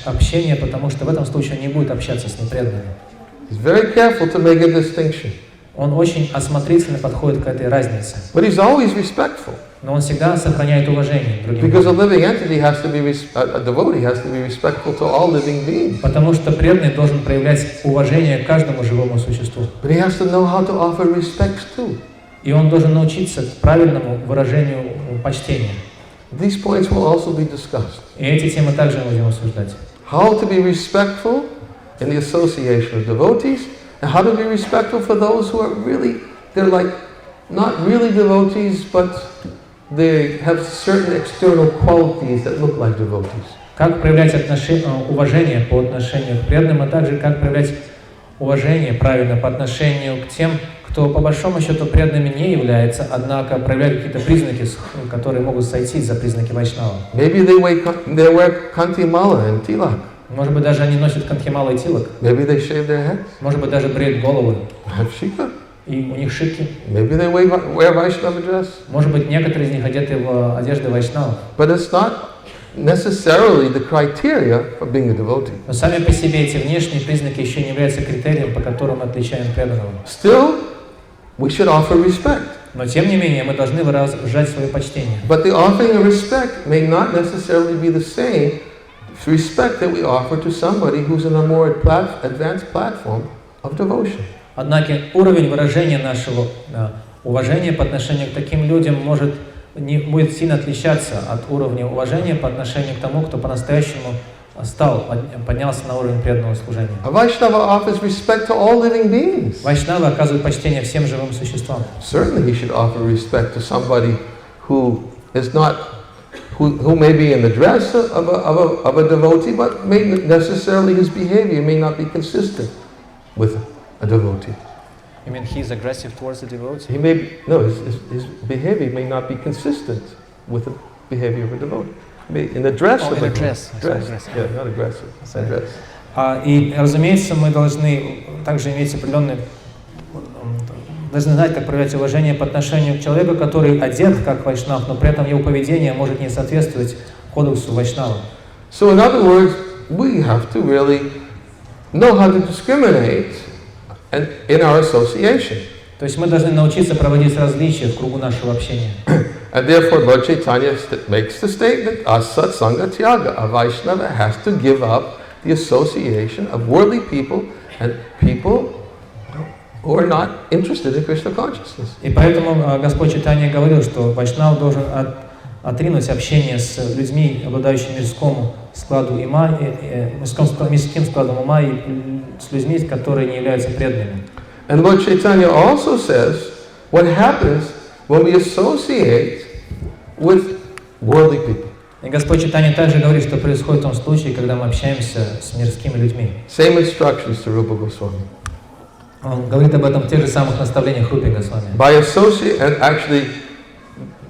общения, потому что в этом случае он не будет общаться с непреданными. He's very careful to make a distinction. Он очень осмотрительно подходит к этой разнице. But he's always respectful. Но он всегда сохраняет уважение к другим. Because a living entity has to be, a devotee has to be respectful to all living beings. Потому что преданный должен проявлять уважение к каждому живому существу. But he has to know how to offer respects too. И он должен научиться правильному выражению почтения. These points will also be discussed. И эти темы также мы будем обсуждать. How to be respectful in the association of devotees, and how to be respectful for those who are really, they're like not really devotees, but they have certain external qualities that look like devotees. Как проявлять уважение по отношению к преданным, а также как проявлять уважение правильно по отношению к тем, кто по большому счету преданными не является, однако проявляет какие-то признаки, которые могут сойти за признаки вайшнава. Maybe they wear kanti mala and tilak. Может быть, даже они носят кантхимала и тилок. Maybe they shave their heads. Может быть, даже бреют головы. Have shika. И у них шитки. Maybe they wear Vaishnava dress. Может быть, некоторые из них одеты в одежды вайшнавов. But it's not necessarily the criteria for being a devotee. Но сами по себе эти внешние признаки еще не являются критерием, по которому мы отличаем преданного. Still, we should offer respect. Но тем не менее, мы должны выражать свое почтение. But the offering of respect may not necessarily be the same respect that we offer to somebody who's in a more advanced platform of devotion. Однако уровень выражения нашего уважения по отношению к таким людям будет сильно отличаться от уровня уважения по отношению к тому, кто по-настоящему поднялся на уровень преданного служения. A Vaishnava offers respect to all living beings. Вайшнавы оказывают почтение всем живым существам. Certainly he should offer respect to somebody who is not, who may be in the dress of a devotee, but may necessarily his behavior may not be consistent with a devotee. You mean he's aggressive towards the devotee? He may be, no, his behavior may not be consistent with the behavior of a devotee. In the dress of a dress. Yeah, not aggressive. Dress. И, разумеется, мы должны также иметь определенные, должны знать, как проявлять уважение по отношению к человеку, который одет как вайшнав, но при этом его поведение может не соответствовать кодексу вайшнава. So in other words, we have to really know how to discriminate in our association. То есть мы должны научиться проводить различия в кругу нашего общения. And therefore, Lord Chaitanya makes the statement, Asat Sangha Tyaga, a Vaishnava has to give up the association of worldly people and people who are not interested in Krishna consciousness. И поэтому Господь Чайтанья говорил, что вайшнав должен отринуть общение с людьми, обладающими мирским складом ума и с людьми, которые не являются преданными. And Lord Chaitanya also says what happens when we associate with worldly people. И Господь Чайтанья также говорит, что происходит в том случае, когда мы общаемся с мирскими людьми. Same instructions to Rupa Goswami. Он говорит об этом в тех же самых наставлениях Рупи Госвами. By associate, and actually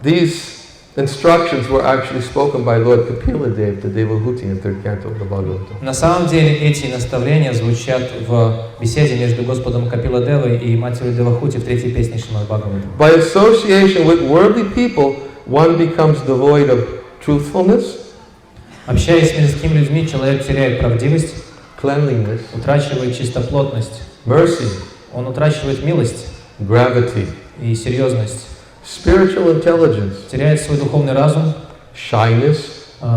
these instructions were actually spoken by Lord Kapila Dev to Devahuti in third canto of the Bhagavatam. На самом деле эти наставления звучат в беседе между Господом Капила Девой и матерью Девахути в третьей песне Шримад Бхагавата. By association with worldly people, one becomes devoid of truthfulness, Общаясь с мирскими людьми, человек теряет правдивость, cleanliness, утрачивает чистоплотность, mercy, он утрачивает милость gravity, и серьезность, spiritual intelligence, теряет свой духовный разум, shyness,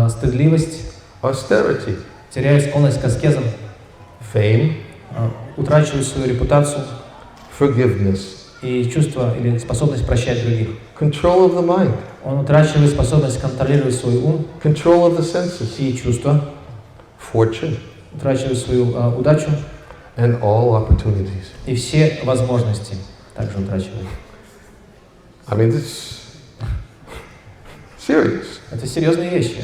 стыдливость, austerity, теряет склонность к аскезам, fame, утрачивает свою репутацию forgiveness, и чувство или способность прощать других. control of the mind, Он утрачивает способность контролировать свой ум control of the senses, и чувства, fortune, утрачивает свою удачу and all opportunities. и все возможности также утрачивает. I mean, it's serious. Это серьезные вещи.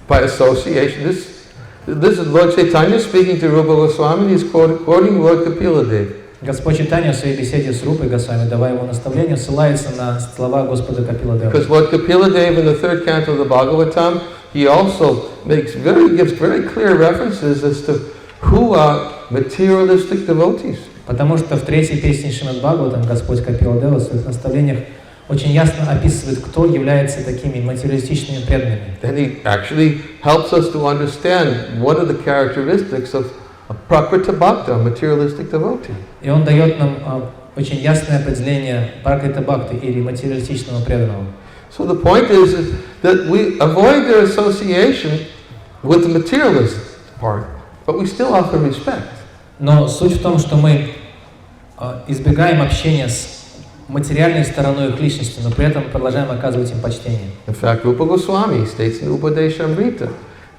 By association, this is Lord Chaitanya speaking to Rupa Goswami. He's quoting Lord Kapila Dev. Господь Чайтанья в своей беседе с Рупой Госвами, давая ему наставление, ссылается на слова Господа Капила Дева. Because Lord Kapila Dev in the third canto of the Bhagavatam, he also gives very clear references as to who are materialistic devotees. Потому что в третьей песне Шримад Бхагаватам Господь Капила Дева в своих наставлениях очень ясно описывает, кто является такими материалистичными преданными. Then he actually helps us to understand what are the characteristics of a prakrita bhakta, a materialistic devotee. И он дает нам очень ясное определение пракрита бхакти или материалистичного преданного. So the point is that we avoid their association with the materialist part, but we still offer respect. Но суть в том, что мы избегаем общения с материальной стороной их личности, но при этом продолжаем оказывать им почтение. In fact, Rupa Goswami states in Upadeshamrita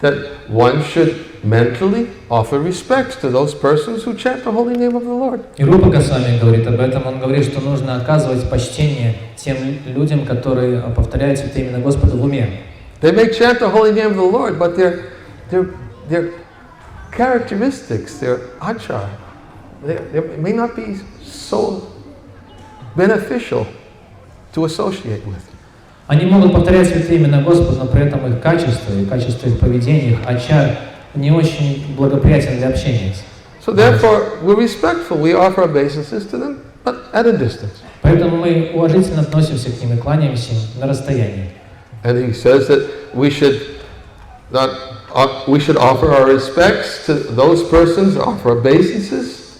that one should mentally offer respects to those persons who chant the holy name of the Lord. И Рупа Госвами говорит об этом. Он говорит, что нужно оказывать почтение тем людям, которые повторяют святые имена Господа в уме. They may chant the holy name of the Lord, but their characteristics, their achar, they may not be so beneficial to associate with. Они могут повторять святые имена Господа, но при этом их качество и качество их поведения, их ачар не очень благоприятен для общения. So therefore, we're respectful. We offer obeisances to them, but at a distance. Поэтому мы уважительно относимся к ним и кланяемся им на расстоянии. And he says that we should offer our respects to those persons, offer obeisances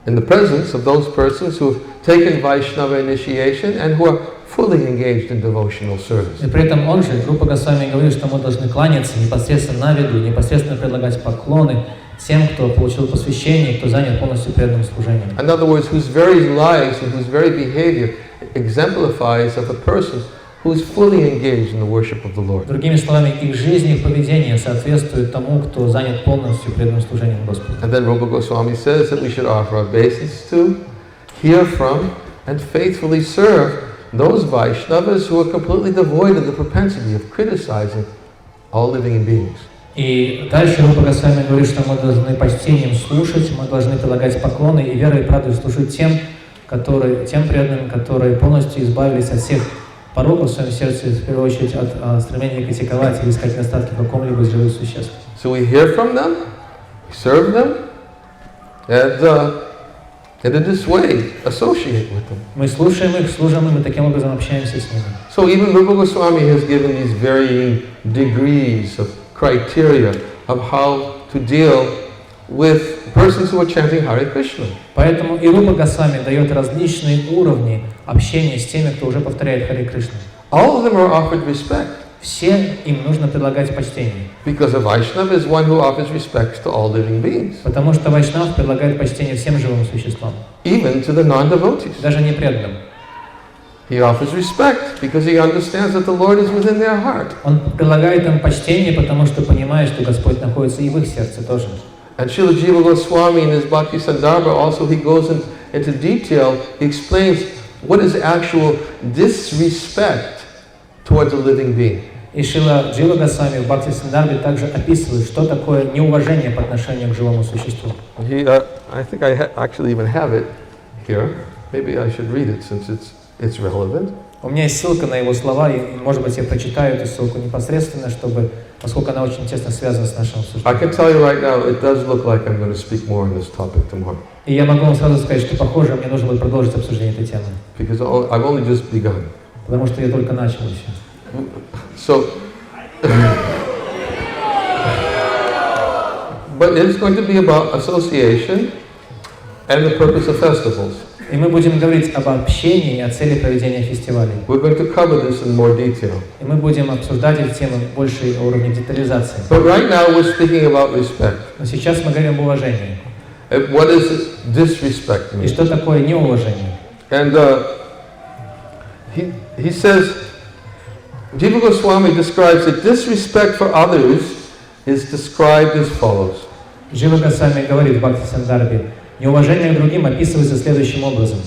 in the presence of those persons who have taken Vaishnava initiation and who are fully engaged in devotional service. И при этом он же, Рупа Госвами, говорит, что мы должны кланяться непосредственно на виду, непосредственно предлагать поклоны тем, кто получил посвящение, кто занят полностью преданным служением. In other words, whose very lives and whose very behavior exemplifies of a person who is fully engaged in the worship of the Lord. Другими словами, их жизнь, их поведение соответствует тому, кто занят полностью преданным служением Господу. And then Rupa Goswami says that we should offer obeisance to, hear from, and faithfully serve those Vaishnavas who are completely devoid of the propensity of criticizing all living beings. И дальше Рупа Госвами говорит, что мы должны почтением слушать, мы должны прилагать поклоны и верой и правдой служить тем преданным, которые полностью избавились от всех пороков в своем сердце, в первую очередь от стремления критиковать или искать недостатки в каком-либо из живых существ. So we hear from them, we serve them, and in this way associate with them. Мы слушаем их, служим им и таким образом общаемся с ними. So even Rupa Goswami has given these varying degrees of criteria of how to deal with persons who are chanting Hare Krishna. Поэтому и Рупа Госвами дает различные уровни общения с теми, кто уже повторяет Харе Кришну. All of them are offered respect. Все им нужно предлагать почтение. Because a Vaishnava is one who offers respect to all living beings. Потому что Вайшнав предлагает почтение всем живым существам. Even to the non-devotees. Даже не преданным. He offers respect because he understands that the Lord is within their heart. Он предлагает им почтение, потому что понимает, что Господь находится и в их сердце тоже. And Srila Jiva Goswami in his Bhakti Sandarbha also he goes into detail, he explains what is actual disrespect towards a living being. И Шрила Джива Госвами в Бхакти Сандарбе также описывает, что такое неуважение по отношению к живому существу. I think I actually even have it here. Maybe I should read it since it's relevant. У меня есть ссылка на его слова, и, может быть, я прочитаю эту ссылку непосредственно, поскольку она очень тесно связана с нашим I can обсуждением. tell you right now, it does look like I'm going to speak more on this topic tomorrow. И я могу вам сразу сказать, что, похоже, мне нужно будет продолжить обсуждение этой темы, Because I've only just begun. потому что я только начал еще. So, but it's going to be about association and the purpose of festivals. И мы будем говорить об общении и о цели проведения фестивалей. We're going to cover this in more detail. И мы будем обсуждать эти темы в большей уровне детализации. But right now we're speaking about respect. Но сейчас мы говорим об уважении. And what does disrespect И mean? что такое неуважение? And he says, Jiva Goswami describes that disrespect for others is described as follows. Джива Госвами говорит в Бхакти Сандарбе, неуважение к другим описывается следующим образом.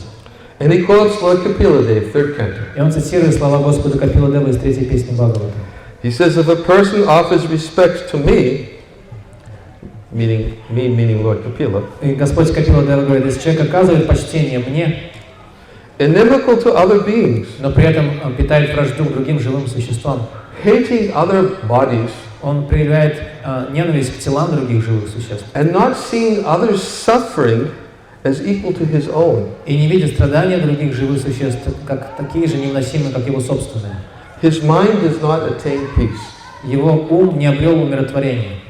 And he quotes Lord Kapila Dev, third canto. И он цитирует слова Господа Капила Девы из третьей песни Бхагавата. He says, if a person offers respect to me, meaning Lord Kapila, И Господь Капила Дева говорит, если человек оказывает почтение мне, inimical to other beings, но при этом он питает вражду к другим живым существам, hating other bodies, он проявляет ненависть к телам других живых существ and not seeing others' suffering as equal to his own, и не видит страдания других живых существ как такие же невыносимые, как его собственные. his mind does not attain peace. Его ум не обрел умиротворение.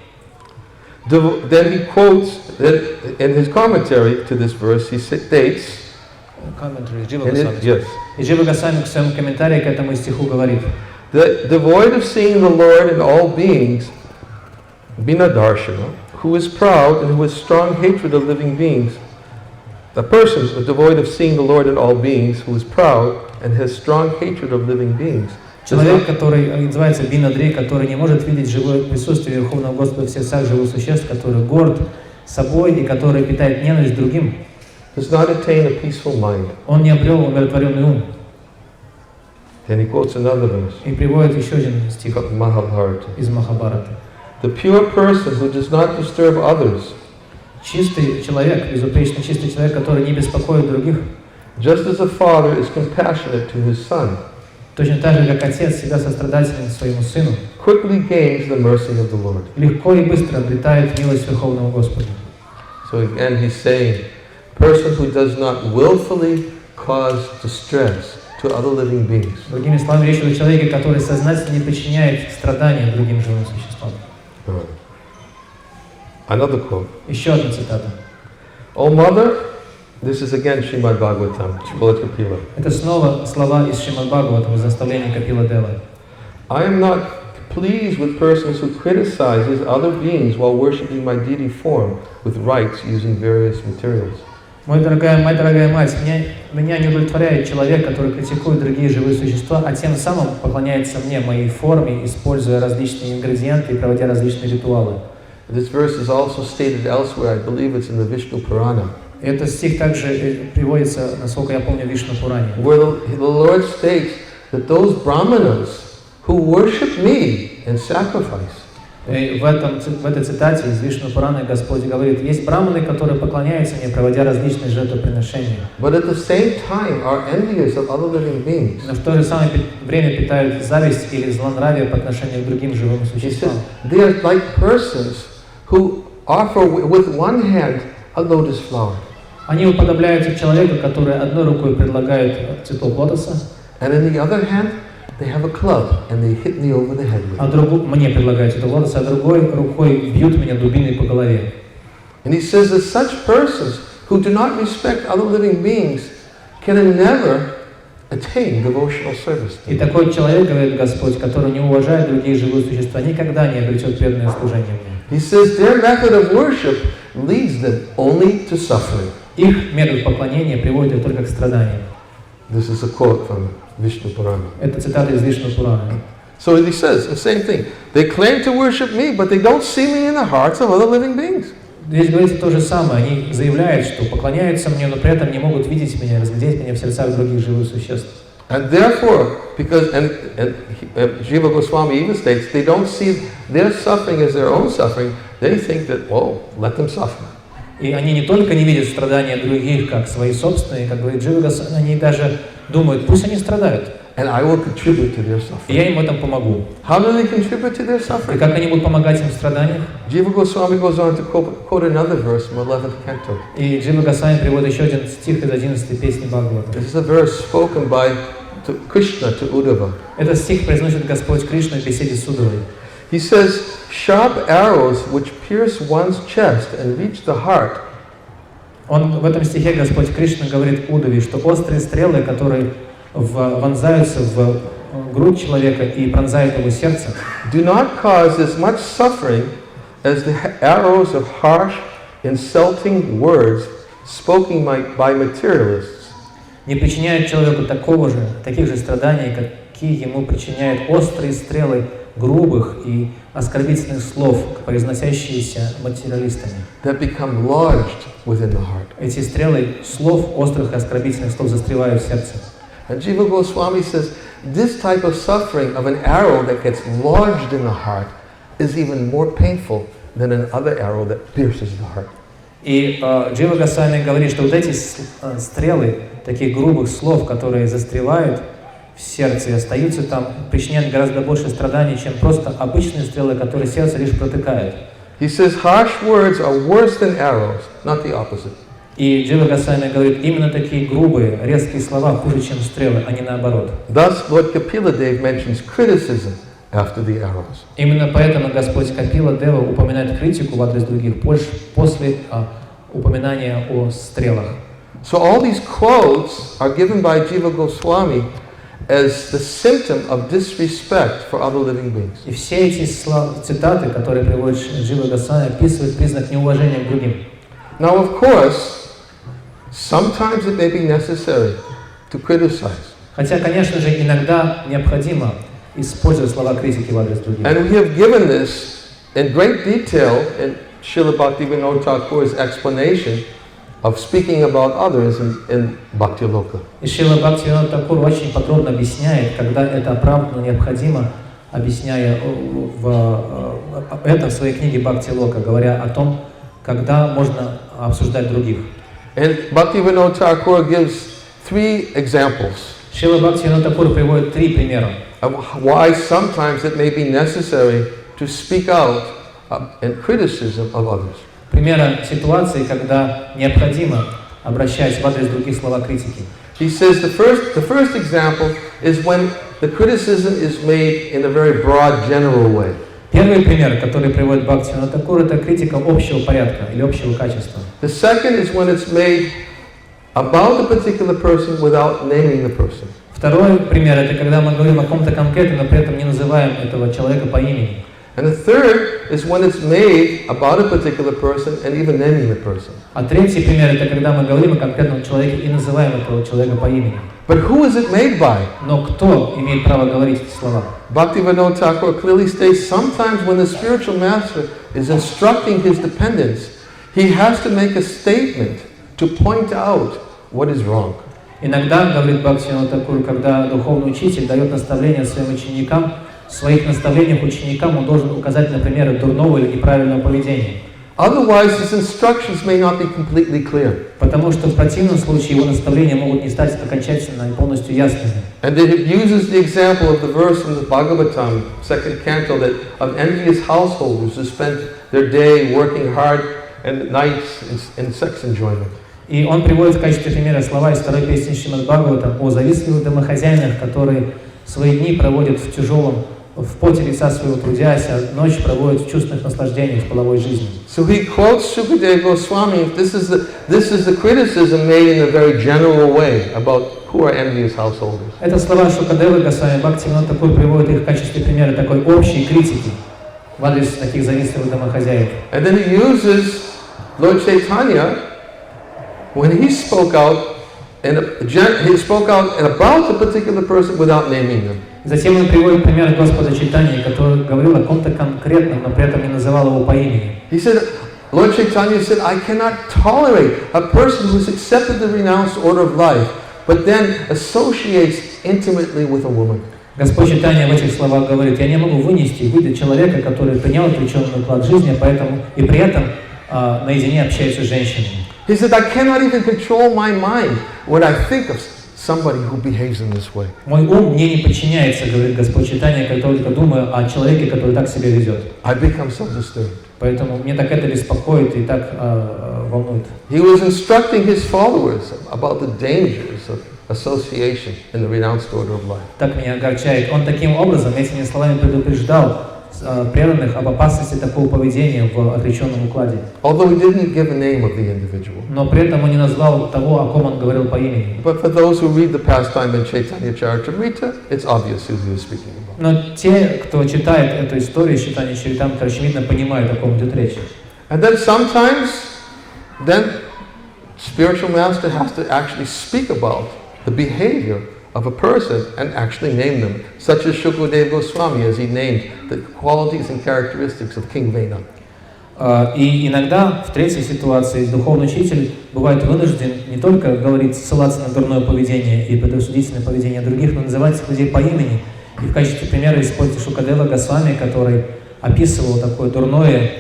Then he quotes, in his commentary to this verse, he states, И Джива Госвами в своем комментарии к этому стиху говорит, that devoid of seeing the Lord in all beings, Binadarshana, who is proud and who has strong hatred of living beings, the person is devoid of seeing the Lord in all beings, who is proud and has strong hatred of living beings. Человек, который называется Бинадрей, который не может видеть живое присутствие Верховного Господа в сердцах живых существ, который горд собой и который питает ненависть к другим, does not attain a peaceful mind. он не обрел умиротворенный ум. Then he quotes another verse И приводит еще один стих from Mahabharata. из Махабхараты. The pure person who does not disturb others, Чистый человек, безупречно чистый человек, который не беспокоит других, just as a father is compassionate to his son, Точно так же, как отец всегда сострадателен своему сыну, quickly gains the mercy of the Lord. легко и быстро обретает милость Верховного Господа. So again he's saying, person who does not willfully cause distress to other living beings. Другими словами, речь идет о человеке, который сознательно не причиняет страдания другим живым существам. Another quote. Еще одна цитата. O mother, this is again Srimad Bhagavatam, Shrimad Kapila. Это снова слова из Шримад Бхагаватам, из наставления Капила Девы. I am not pleased with persons who criticizes other beings while worshiping my deity form with rites using various materials. Моя дорогая мать, меня не удовлетворяет человек, который критикует другие живые существа, а тем самым поклоняется мне, моей форме, используя различные ингредиенты и проводя различные ритуалы. This verse is also stated elsewhere. I believe it's in the Vishnu Purana. Этот стих также приводится, насколько я помню, в Вишну Пуране. Where the Lord states that those brahmanas who worship me and sacrifice. В этой цитате из Вишну Пураны Господь говорит, есть браманы, которые поклоняются мне, проводя различные жертвоприношения. But at the same time are envious of other living beings. Но в то же самое время питают зависть или злонравие по отношению к другим живым существам. They are like persons who offer with one hand a lotus flower. Они уподобляются человеку, который одной рукой предлагает цветок лотоса, and in the other hand they have a club and they hit me over the head with it. Мне предлагают цветок лотоса, а другой рукой бьют меня дубиной по голове. And he says that such persons who do not respect other living beings can never attain devotional service. И такой человек, говорит Господь, который не уважает другие живые существа, никогда не обретет преданное служение мне. He says their method of worship leads them only to suffering. Их метод поклонения приводит их только к страданиям. This is a quote from Vishnu Purana. Это цитата из Вишну Пураны. So he says the same thing. They claim to worship me, but they don't see me in the hearts of other living beings. Здесь говорится то же самое. Они заявляют, что поклоняются мне, но при этом не могут видеть меня, разглядеть меня в сердцах других живых существ. And therefore, because Jiva Goswami even states they don't see their suffering as their own suffering, they think that, well, let them suffer. И они не только не видят страдания других как свои собственные, как говорит Джива Госвами, они даже думают, пусть они страдают. And I will contribute to their suffering. И я им в этом помогу. How do they contribute to their suffering? И как они будут помогать им в страданиях? Jiva Goswami goes on to quote another verse from 11th canto. И Джива Госвами приводит еще один стих из 11-й песни Бхагавата. This is a verse spoken by Krishna to Uddhava. Этот стих произносит Господь Кришна в беседе с Уддавой. He says, sharp arrows which pierce one's chest and reach the heart. В этом стихе Господь Кришна говорит Уддаве, что острые стрелы, которые вонзаются в грудь человека и пронзают его сердце, do not cause as much suffering as the arrows of harsh, insulting words spoken by materialists. Не причиняют человеку таких же страданий, какие ему причиняют острые стрелы грубых и оскорбительных слов, произносящиеся материалистами. That become lodged within the heart. Эти стрелы слов, острых и оскорбительных слов, застревают в сердце. And Jiva Goswami says this type of suffering of an arrow that gets lodged in the heart is even more painful than another arrow that pierces the heart. И Джива Госвами говорит, что вот эти стрелы таких грубых слов, которые застревают в сердце и остаются там, причиняют гораздо больше страданий, чем просто обычные стрелы, которые сердце лишь протыкают. He says harsh words are worse than arrows, not the opposite. И Джива Госвами говорит, именно такие грубые, резкие слова хуже, чем стрелы, а не наоборот. Thus, Lord Kapila Dev mentions criticism after the arrows. Именно поэтому Господь Капила Дева упоминает критику в адрес других после упоминания о стрелах. So all these quotes are given by Jiva Goswami as the symptom of disrespect for other living beings. И все эти цитаты, которые приводит Джива Госвами, описывают признак неуважения к другим. Now, of course, sometimes it may be necessary to criticize. Хотя, конечно же, иногда необходимо использовать слова критики в адрес других. And we have given this in great detail in Srila Bhaktivinoda Thakur's explanation of speaking about others in Bhakti Loka. И Шрила Бхактивинода Тхакур очень подробно объясняет, когда это оправдано, необходимо, объясняя это в своей книге Бхакти Лока, говоря о том, когда можно обсуждать других. And Bhaktivinoda Thakur gives three examples. Шрила Бхактивиданта Такур приводит 3 примера. Why sometimes it may be necessary to speak out in criticism of others. Примера ситуации, когда необходимо обращать в адрес других слова критики. He says the first example is when the criticism is made in a very broad, general way. Первый пример, который приводит Бхактивиданта Такур, это критика общего порядка или общего качества. The second is when it's made about a particular person without naming the person. Второй пример – это когда мы говорим о ком-то конкретном, но при этом не называем этого человека по имени. And the third is when it's made about a particular person and even naming the person. А третий пример – это когда мы говорим о конкретном человеке и называем этого человека по имени. But who is it made by? Но кто имеет право говорить эти слова? Bhaktivinoda Thakur clearly states sometimes when the spiritual master is instructing his dependents, he has to make a statement to point out what is wrong. Иногда, говорит Бхактивиданта Такур, когда духовный учитель дает наставления своим ученикам, в своих наставлениях ученикам он должен указать на примеры дурного или неправильного поведения. Otherwise, his instructions may not be completely clear. Потому что в противном случае его наставления могут не стать окончательно и полностью ясными. And it uses the example of the verse in the Bhagavatam, 2nd canto, that of envious householders who spend their day working hard and nights in sex enjoyment. И он приводит в качестве примера слова из второй песни Шримад Бхагаватам о завистливых домохозяинах, которые свои дни проводят в поте лица своего трудясь, а ночь проводят в чувственных наслаждениях в половой жизни. So he quotes Shukadeva Swami. This is the criticism made in a very general way about who are envious householders. Это слова Шукадевы Госвами Бхактивиданта Такур приводит их в качестве примера такой общей критики в адрес таких завистливых домохозяек. And then he uses Lord Chaitanya when he spoke out and about a particular person without naming them. Затем он приводит пример Господа Чайтаньи, который говорил о ком-то конкретном, но при этом не называл его по имени. He said, Lord Chaitanya said, I cannot tolerate a person who's accepted the renounced order of life, but then associates intimately with a woman. Господь Чайтанья в этих словах говорит: я не могу видеть человека, который принял отреченный уклад жизни, поэтому и при этом наедине общается с женщинами. He said, I cannot even control my mind when I think of somebody who behaves in this way. Мой ум мне не подчиняется, говорит Господь Чайтанья, когда только думаю о человеке, который так себя ведет. I become so disturbed. Поэтому мне так это беспокоит и так волнует. He was instructing his followers about the dangers of association in the renounced order of life. Так меня огорчает. Он таким образом этими словами предупреждал преданных об опасности такого поведения в отреченном укладе. Although he didn't give a name of the individual. Но при этом он не назвал того, о ком он говорил по имени. But for those who read the pastime in Chaitanya Charitamrita, it's obvious who he was speaking about. Но те, кто читает эту историю из Чайтаньи Чаритамрити, очевидно понимают, о ком идет речь. And then sometimes, spiritual master has to actually speak about the behavior of a person and actually name them, such as Shukadeva Goswami, as he named the qualities and characteristics of King Vena. И иногда в третьей ситуации духовный учитель бывает вынужден не только говорить, ссылаться на дурное поведение и предосудительное поведение других, но называть этих людей по имени. И в качестве примера используется Шукадева Госвами, который описывал такое дурное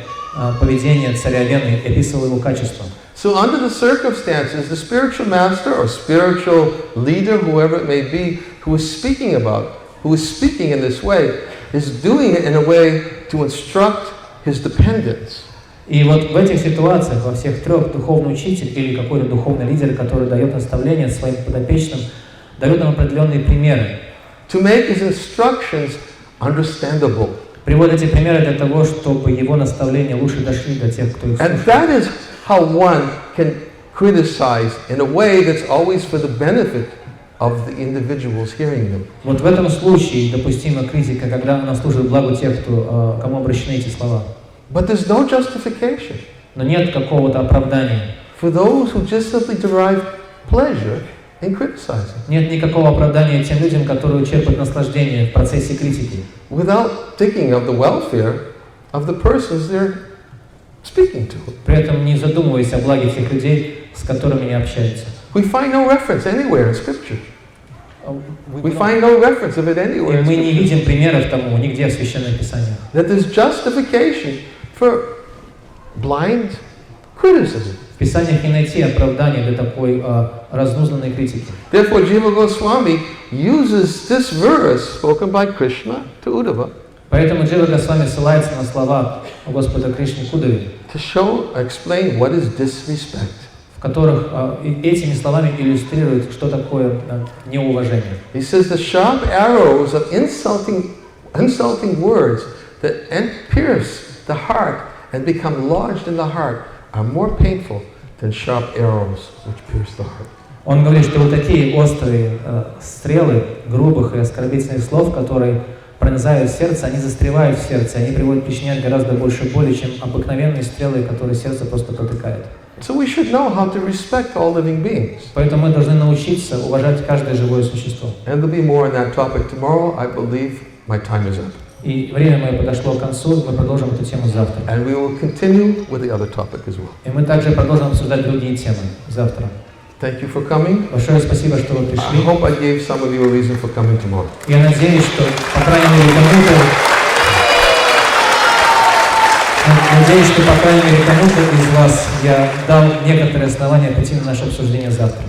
поведение царя Вены и описывал его качества. So under the circumstances, the spiritual master or spiritual leader, whoever it may be, who is speaking in this way, is doing it in a way to instruct his dependents. И вот в этих ситуациях, во всех трех, духовный учитель или какой-то духовный лидер, который дает наставления своим подопечным, дает им определенные примеры. To make his instructions understandable. Приводит эти примеры для того, чтобы его наставления лучше дошли до тех, кто их слушает. And that is how one can criticize in a way that's always for the benefit of the individuals hearing them. Вот в этом случае допустима критика, когда она служит благу тех, кому обращены эти слова. But there's no justification. Но нет какого-то оправдания. For those who just simply derive pleasure in criticizing. Нет никакого оправдания тем людям, которые черпают наслаждение в процессе критики. Without thinking of the welfare of the persons they're speaking to. При этом не задумываясь о благе тех людей, с которыми они общаются. We find no reference anywhere in Scripture. We find no reference of it anywhere in Scripture. Мы не видим примеров тому нигде в Священном Писании. That there's justification for blind criticism. В Писаниях не найти оправдания для такой разнузданной критики. Therefore, Jiva Goswami uses this verse spoken by Krishna to Uddhava Поэтому Джива Госвами ссылается на слова Господа Кришны к Уддаве, to show, explain what is disrespect. в которых этими словами иллюстрирует, что такое неуважение. He says the sharp arrows of insulting words that pierce the heart and become lodged in the heart are more painful than sharp arrows which pierce the heart. Он говорит, что вот такие острые стрелы грубых и оскорбительных слов, которые пронизают сердце, они застревают в сердце, они причиняют гораздо больше боли, чем обыкновенные стрелы, которые сердце просто протыкают. So we should know how to respect all living beings. Поэтому мы должны научиться уважать каждое живое существо. And there'll be more on that topic tomorrow. I believe my time is up. И время мое подошло к концу, мы продолжим эту тему завтра. And we will continue with the other topic as well. И мы также продолжим обсуждать другие темы завтра. Thank you for coming. Большое спасибо, что вы пришли. I hope I gave some of you a reason for coming tomorrow. Я надеюсь, что, по крайней мере, кому-то из вас я дал некоторые основания пойти на наше обсуждение завтра.